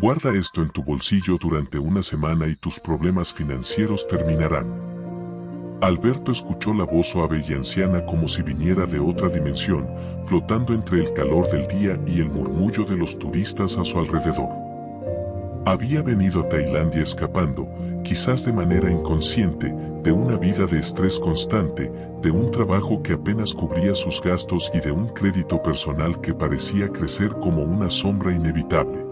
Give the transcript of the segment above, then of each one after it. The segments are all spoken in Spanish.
Guarda esto en tu bolsillo durante una semana y tus problemas financieros terminarán. Alberto escuchó la voz suave y anciana como si viniera de otra dimensión, flotando entre el calor del día y el murmullo de los turistas a su alrededor. Había venido a Tailandia escapando, quizás de manera inconsciente, de una vida de estrés constante, de un trabajo que apenas cubría sus gastos y de un crédito personal que parecía crecer como una sombra inevitable.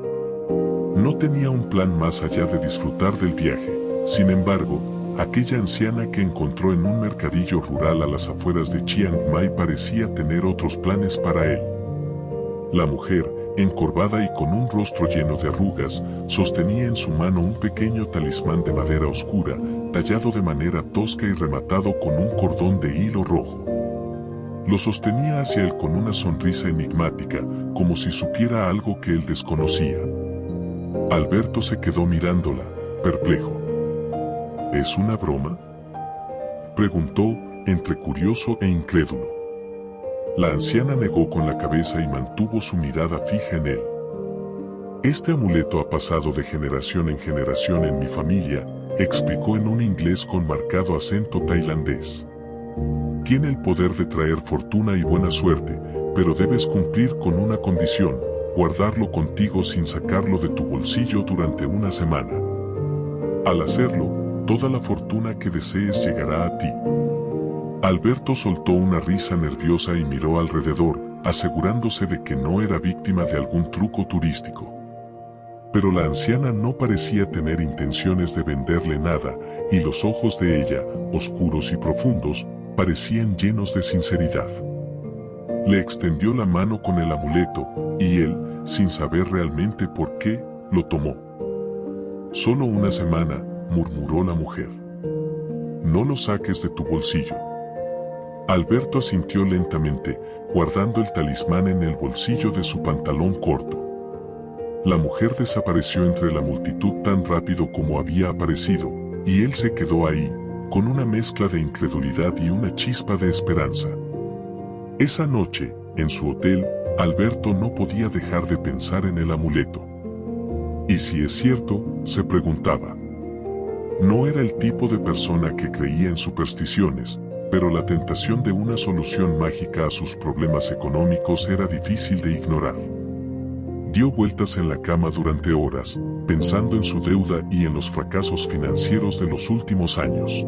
No tenía un plan más allá de disfrutar del viaje. Sin embargo, aquella anciana que encontró en un mercadillo rural a las afueras de Chiang Mai parecía tener otros planes para él. La mujer, encorvada y con un rostro lleno de arrugas, sostenía en su mano un pequeño talismán de madera oscura, tallado de manera tosca y rematado con un cordón de hilo rojo. Lo sostenía hacia él con una sonrisa enigmática, como si supiera algo que él desconocía. Alberto se quedó mirándola, perplejo. ¿Es una broma?, preguntó, entre curioso e incrédulo. La anciana negó con la cabeza y mantuvo su mirada fija en él. Este amuleto ha pasado de generación en generación en mi familia, explicó en un inglés con marcado acento tailandés. Tiene el poder de traer fortuna y buena suerte, pero debes cumplir con una condición: guardarlo contigo sin sacarlo de tu bolsillo durante una semana. Al hacerlo, toda la fortuna que desees llegará a ti. Alberto soltó una risa nerviosa y miró alrededor, asegurándose de que no era víctima de algún truco turístico. Pero la anciana no parecía tener intenciones de venderle nada, y los ojos de ella, oscuros y profundos, parecían llenos de sinceridad. Le extendió la mano con el amuleto, y él, sin saber realmente por qué, lo tomó. «Solo una semana», murmuró la mujer. «No lo saques de tu bolsillo». Alberto asintió lentamente, guardando el talismán en el bolsillo de su pantalón corto. La mujer desapareció entre la multitud tan rápido como había aparecido, y él se quedó ahí, con una mezcla de incredulidad y una chispa de esperanza. Esa noche, en su hotel, Alberto no podía dejar de pensar en el amuleto. ¿Y si es cierto?, se preguntaba. No era el tipo de persona que creía en supersticiones, pero la tentación de una solución mágica a sus problemas económicos era difícil de ignorar. Dio vueltas en la cama durante horas, pensando en su deuda y en los fracasos financieros de los últimos años.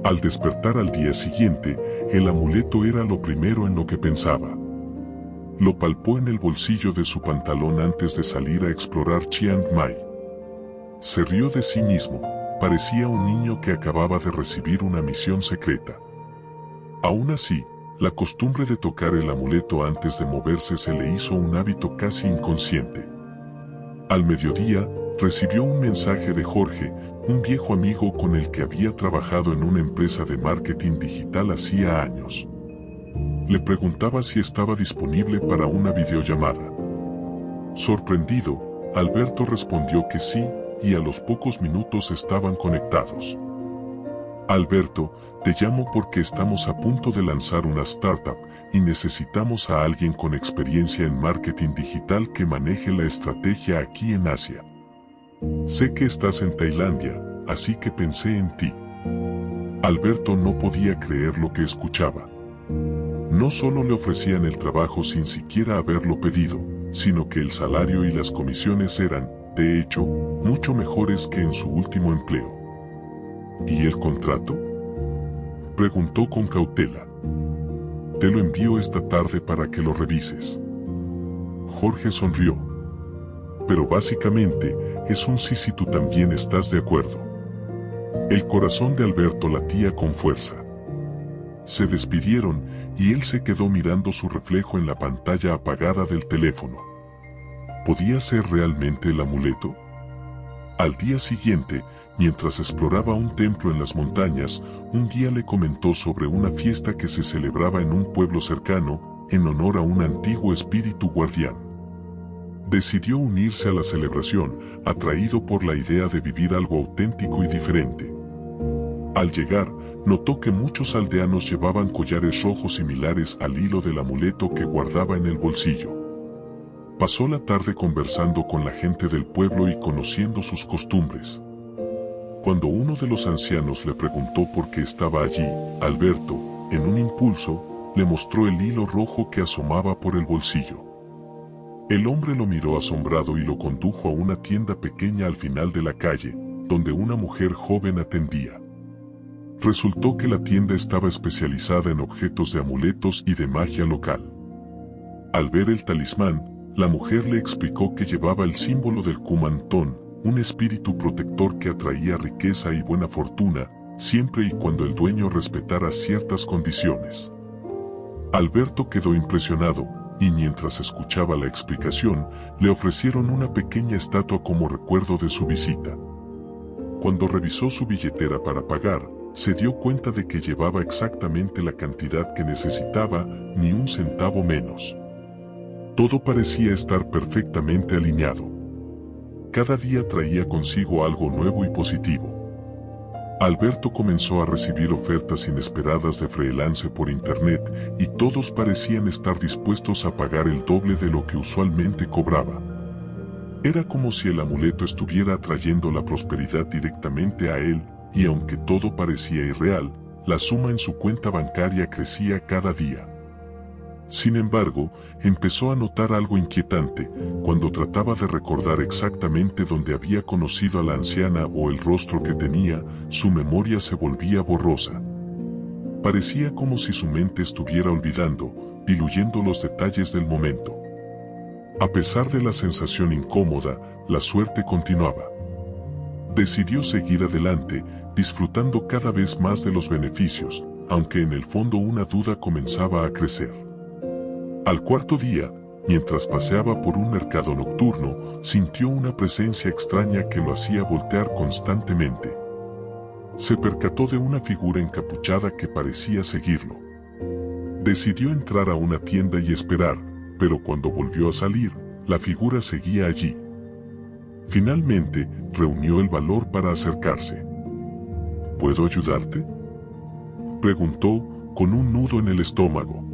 Al despertar al día siguiente, el amuleto era lo primero en lo que pensaba. Lo palpó en el bolsillo de su pantalón antes de salir a explorar Chiang Mai. Se rió de sí mismo. Parecía un niño que acababa de recibir una misión secreta. Aún así, la costumbre de tocar el amuleto antes de moverse se le hizo un hábito casi inconsciente. Al mediodía, recibió un mensaje de Jorge, un viejo amigo con el que había trabajado en una empresa de marketing digital hacía años. Le preguntaba si estaba disponible para una videollamada. Sorprendido, Alberto respondió que sí, y a los pocos minutos estaban conectados. «Alberto, te llamo porque estamos a punto de lanzar una startup y necesitamos a alguien con experiencia en marketing digital que maneje la estrategia aquí en Asia. Sé que estás en Tailandia, así que pensé en ti». Alberto no podía creer lo que escuchaba. No solo le ofrecían el trabajo sin siquiera haberlo pedido, sino que el salario y las comisiones eran, de hecho, mucho mejores que en su último empleo. ¿Y el contrato?, preguntó con cautela. «Te lo envío esta tarde para que lo revises». Jorge sonrió. «Pero básicamente, es un sí si tú también estás de acuerdo». El corazón de Alberto latía con fuerza. Se despidieron, y él se quedó mirando su reflejo en la pantalla apagada del teléfono. ¿Podía ser realmente el amuleto? Al día siguiente, mientras exploraba un templo en las montañas, un guía le comentó sobre una fiesta que se celebraba en un pueblo cercano, en honor a un antiguo espíritu guardián. Decidió unirse a la celebración, atraído por la idea de vivir algo auténtico y diferente. Al llegar, notó que muchos aldeanos llevaban collares rojos similares al hilo del amuleto que guardaba en el bolsillo. Pasó la tarde conversando con la gente del pueblo y conociendo sus costumbres. Cuando uno de los ancianos le preguntó por qué estaba allí, Alberto, en un impulso, le mostró el hilo rojo que asomaba por el bolsillo. El hombre lo miró asombrado y lo condujo a una tienda pequeña al final de la calle, donde una mujer joven atendía. Resultó que la tienda estaba especializada en objetos de amuletos y de magia local. Al ver el talismán, la mujer le explicó que llevaba el símbolo del Kumantón, un espíritu protector que atraía riqueza y buena fortuna, siempre y cuando el dueño respetara ciertas condiciones. Alberto quedó impresionado, y mientras escuchaba la explicación, le ofrecieron una pequeña estatua como recuerdo de su visita. Cuando revisó su billetera para pagar, se dio cuenta de que llevaba exactamente la cantidad que necesitaba, ni un centavo menos. Todo parecía estar perfectamente alineado. Cada día traía consigo algo nuevo y positivo. Alberto comenzó a recibir ofertas inesperadas de freelance por internet y todos parecían estar dispuestos a pagar el doble de lo que usualmente cobraba. Era como si el amuleto estuviera atrayendo la prosperidad directamente a él, y aunque todo parecía irreal, la suma en su cuenta bancaria crecía cada día. Sin embargo, empezó a notar algo inquietante. Cuando trataba de recordar exactamente dónde había conocido a la anciana o el rostro que tenía, su memoria se volvía borrosa. Parecía como si su mente estuviera olvidando, diluyendo los detalles del momento. A pesar de la sensación incómoda, la suerte continuaba. Decidió seguir adelante, disfrutando cada vez más de los beneficios, aunque en el fondo una duda comenzaba a crecer. Al cuarto día, mientras paseaba por un mercado nocturno, sintió una presencia extraña que lo hacía voltear constantemente. Se percató de una figura encapuchada que parecía seguirlo. Decidió entrar a una tienda y esperar, pero cuando volvió a salir, la figura seguía allí. Finalmente, reunió el valor para acercarse. ¿Puedo ayudarte?, preguntó, con un nudo en el estómago.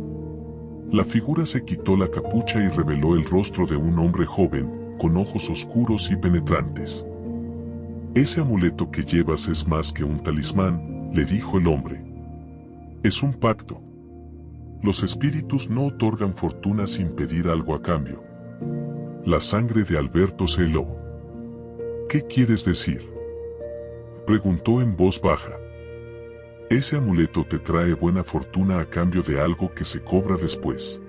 La figura se quitó la capucha y reveló el rostro de un hombre joven, con ojos oscuros y penetrantes. «Ese amuleto que llevas es más que un talismán», le dijo el hombre. «Es un pacto. Los espíritus no otorgan fortuna sin pedir algo a cambio». La sangre de Alberto se heló. «¿Qué quieres decir?», preguntó en voz baja. «Ese amuleto te trae buena fortuna a cambio de algo que se cobra después.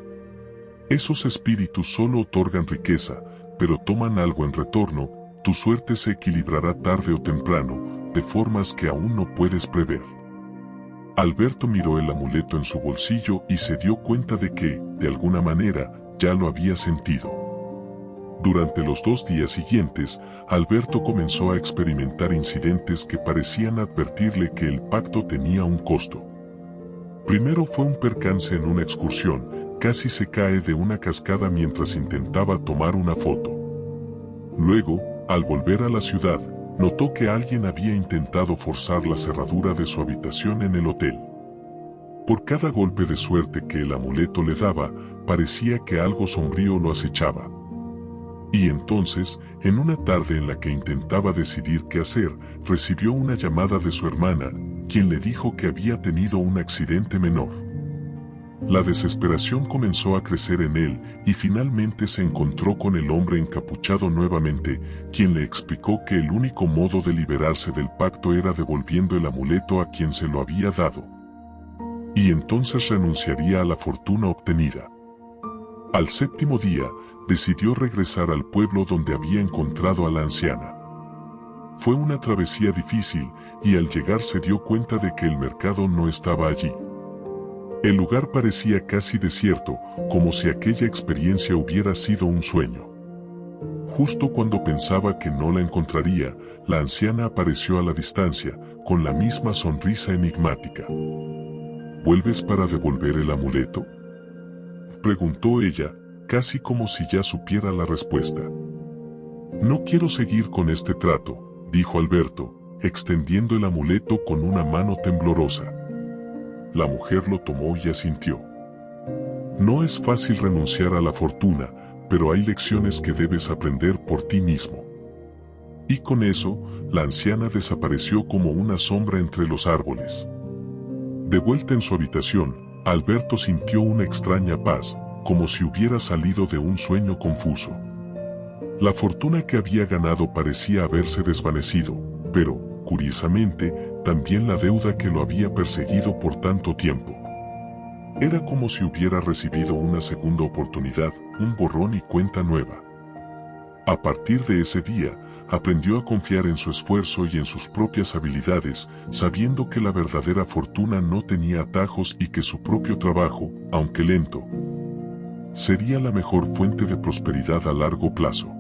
Esos espíritus solo otorgan riqueza, pero toman algo en retorno. Tu suerte se equilibrará tarde o temprano, de formas que aún no puedes prever». Alberto miró el amuleto en su bolsillo y se dio cuenta de que, de alguna manera, ya lo había sentido. Durante los 2 días siguientes, Alberto comenzó a experimentar incidentes que parecían advertirle que el pacto tenía un costo. Primero fue un percance en una excursión, casi se cae de una cascada mientras intentaba tomar una foto. Luego, al volver a la ciudad, notó que alguien había intentado forzar la cerradura de su habitación en el hotel. Por cada golpe de suerte que el amuleto le daba, parecía que algo sombrío lo acechaba. Y entonces, en una tarde en la que intentaba decidir qué hacer, recibió una llamada de su hermana, quien le dijo que había tenido un accidente menor. La desesperación comenzó a crecer en él, y finalmente se encontró con el hombre encapuchado nuevamente, quien le explicó que el único modo de liberarse del pacto era devolviendo el amuleto a quien se lo había dado. Y entonces renunciaría a la fortuna obtenida. Al 7º día, decidió regresar al pueblo donde había encontrado a la anciana. Fue una travesía difícil, y al llegar se dio cuenta de que el mercado no estaba allí. El lugar parecía casi desierto, como si aquella experiencia hubiera sido un sueño. Justo cuando pensaba que no la encontraría, la anciana apareció a la distancia, con la misma sonrisa enigmática. «¿Vuelves para devolver el amuleto?», preguntó ella, casi como si ya supiera la respuesta. «No quiero seguir con este trato», dijo Alberto, extendiendo el amuleto con una mano temblorosa. La mujer lo tomó y asintió. «No es fácil renunciar a la fortuna, pero hay lecciones que debes aprender por ti mismo. Y con eso, la anciana desapareció como una sombra entre los árboles. De vuelta en su habitación, Alberto sintió una extraña paz, como si hubiera salido de un sueño confuso. La fortuna que había ganado parecía haberse desvanecido, pero, curiosamente, también la deuda que lo había perseguido por tanto tiempo. Era como si hubiera recibido una segunda oportunidad, un borrón y cuenta nueva. A partir de ese día, aprendió a confiar en su esfuerzo y en sus propias habilidades, sabiendo que la verdadera fortuna no tenía atajos y que su propio trabajo, aunque lento, sería la mejor fuente de prosperidad a largo plazo.